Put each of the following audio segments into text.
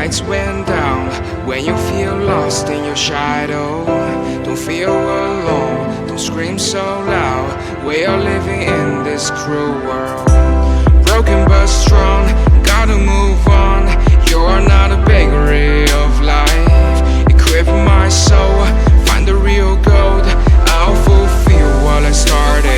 lights went down. When you feel lost in your shadow, don't feel alone, don't scream so loud. We are living in this cruel world, broken but strong, gotta move on. You're not a bakery of life, equip my soul, find the real gold. I'll fulfill what I started.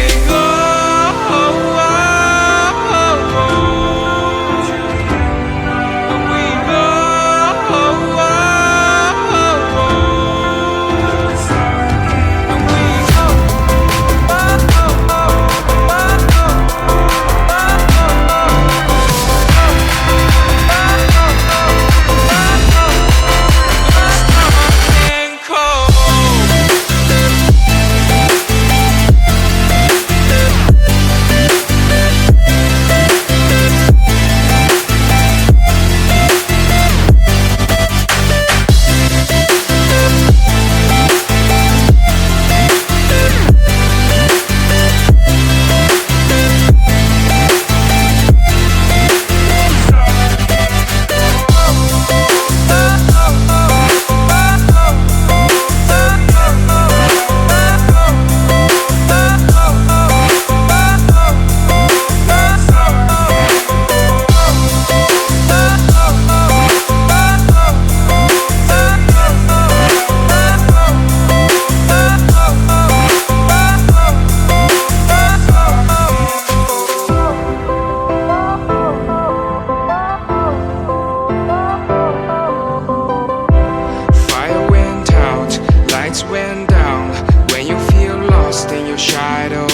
Went down. When you feel lost in your shadow,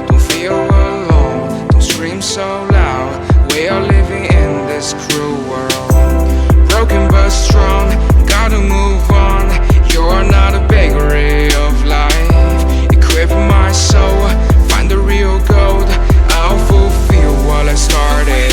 don't feel alone, don't scream so loud. We are living in this cruel world, broken but strong, gotta move on. You're not a bakery of life, equip my soul, find the real gold. I'll fulfill what I started.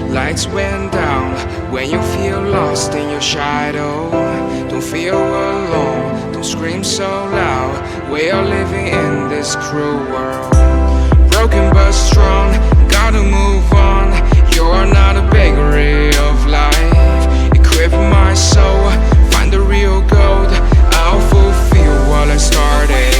Lights went down. When you feel lost in your shadow, don't feel alone, don't scream so loud. We are living in this cruel world, broken but strong, gotta move on. You're not a bakery of life, equip my soul, find the real gold. I'll fulfill what I started.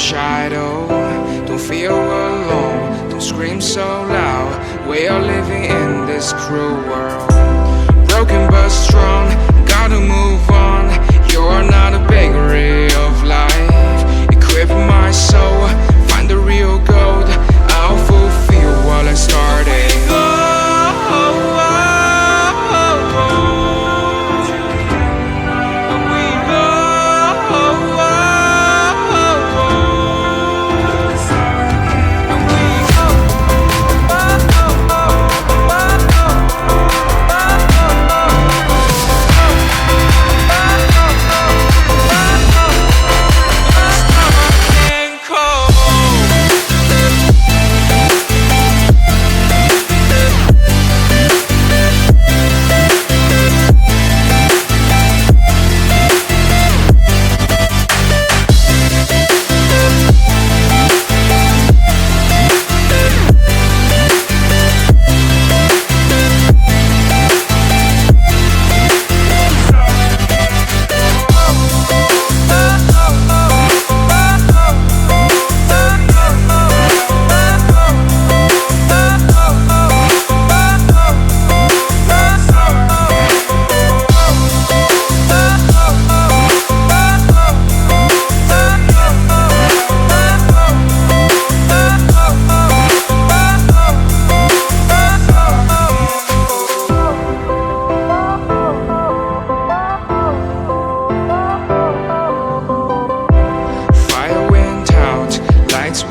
shadow. Don't feel alone, don't scream so loud. We are living in this cruel world. Broken but strong, gotta move on. You're not a bakery of life. Equip my soul, find the real gold. I'll fulfill what I started.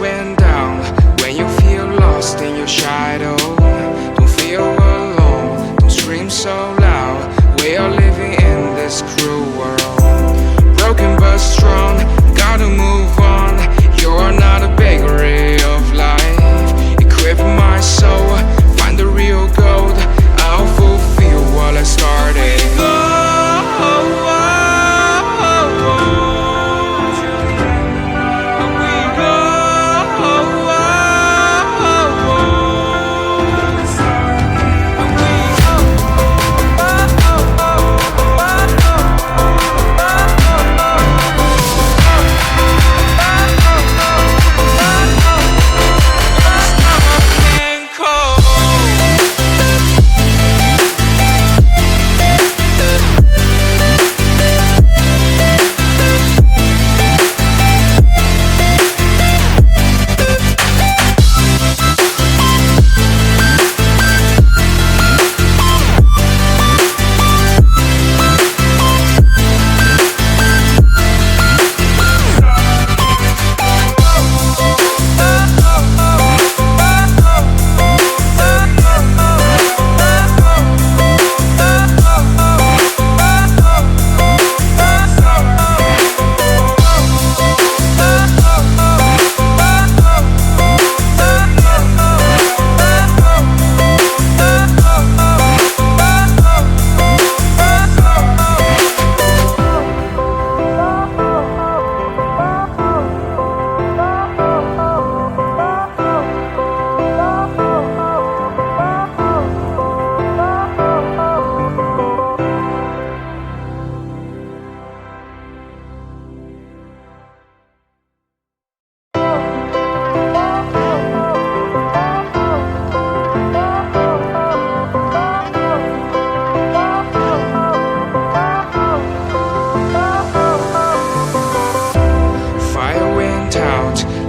Went down when you feel lost in your shadow. Don't feel alone, don't scream so loud. We are living in this cruel world. Broken but strong, gotta move on. You're not a bakery of life. Equip my soul, find the real gold. I'll fulfill what I started.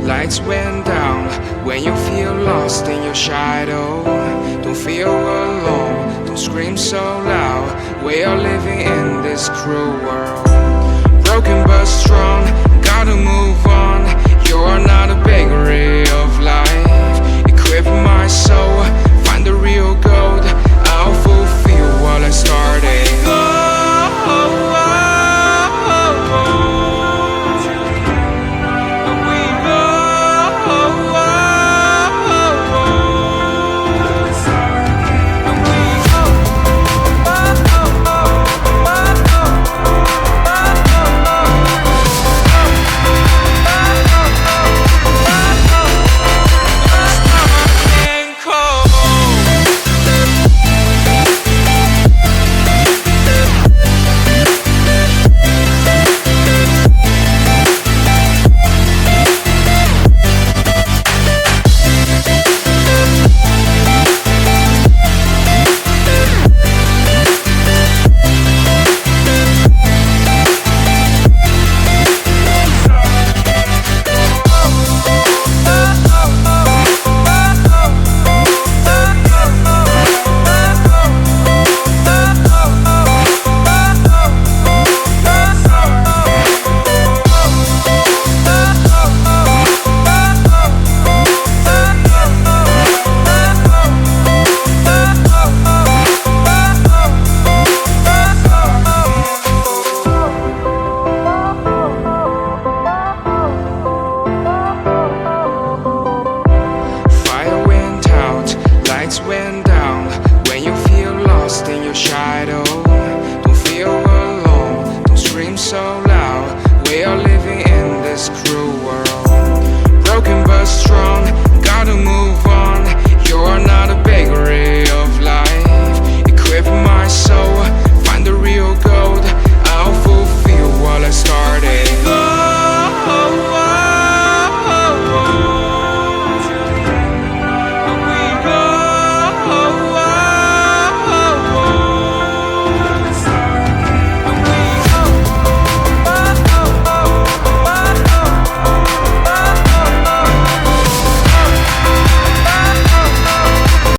Lights went down when you feel lost in your shadow. Don't feel alone, don't scream so loud. We are living in this cruel world. Broken but strong, gotta move on. You're not a bakery of life. Equip my soul,